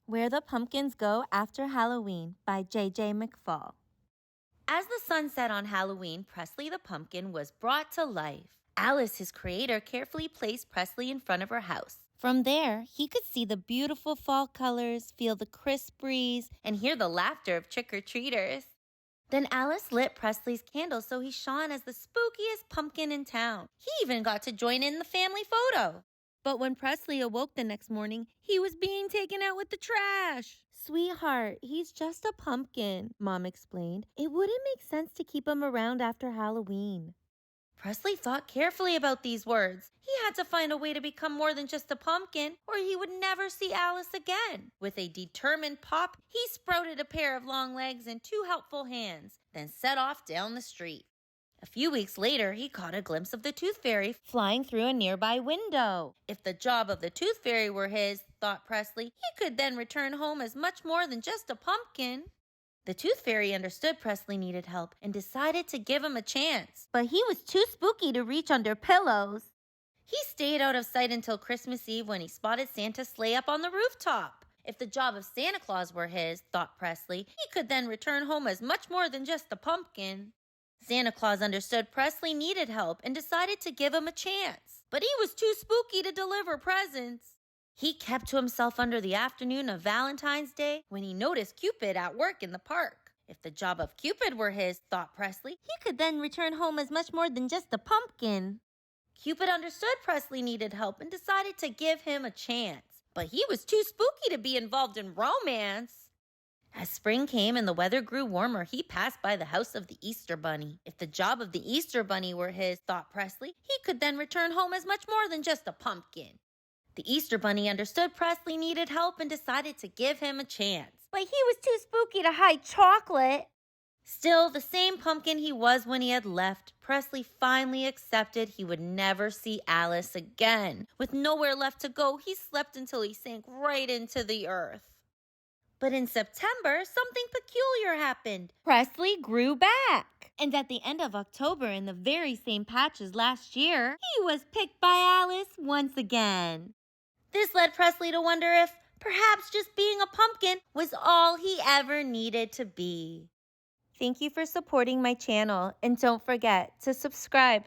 Where the Pumpkins Go After Halloween by J.J. McFall. As the sun set on Halloween, Presley the pumpkin was brought to life. Alice, his creator, carefully placed Presley in front of her house. From there, he could see the beautiful fall colors, feel the crisp breeze, and hear the laughter of trick-or-treaters. Then Alice lit Presley's candle so he shone as the spookiest pumpkin in town. He even got to join in the family photo. But when Presley awoke the next morning, he was being taken out with the trash. Sweetheart, he's just a pumpkin, Mom explained. It wouldn't make sense to keep him around after Halloween. Presley thought carefully about these words. He had to find a way to become more than just a pumpkin, or he would never see Alice again. With a determined pop, he sprouted a pair of long legs and two helpful hands, then set off down the street. A few weeks later, he caught a glimpse of the Tooth Fairy flying through a nearby window. If the job of the Tooth Fairy were his, thought Presley, he could then return home as much more than just a pumpkin. The Tooth Fairy understood Presley needed help and decided to give him a chance. But he was too spooky to reach under pillows. He stayed out of sight until Christmas Eve when he spotted Santa's sleigh up on the rooftop. If the job of Santa Claus were his, thought Presley, he could then return home as much more than just a pumpkin. Santa Claus understood Presley needed help and decided to give him a chance. But he was too spooky to deliver presents. He kept to himself under the afternoon of Valentine's Day when he noticed Cupid at work in the park. If the job of Cupid were his, thought Presley, he could then return home as much more than just a pumpkin. Cupid understood Presley needed help and decided to give him a chance. But he was too spooky to be involved in romance. As spring came and the weather grew warmer, he passed by the house of the Easter Bunny. If the job of the Easter Bunny were his, thought Presley, he could then return home as much more than just a pumpkin. The Easter Bunny understood Presley needed help and decided to give him a chance. But he was too spooky to hide chocolate. Still, the same pumpkin he was when he had left, Presley finally accepted he would never see Alice again. With nowhere left to go, he slept until he sank right into the earth. But in September, something peculiar happened. Presley grew back. And at the end of October, in the very same patch as last year, he was picked by Alice once again. This led Presley to wonder if perhaps just being a pumpkin was all he ever needed to be. Thank you for supporting my channel, and don't forget to subscribe.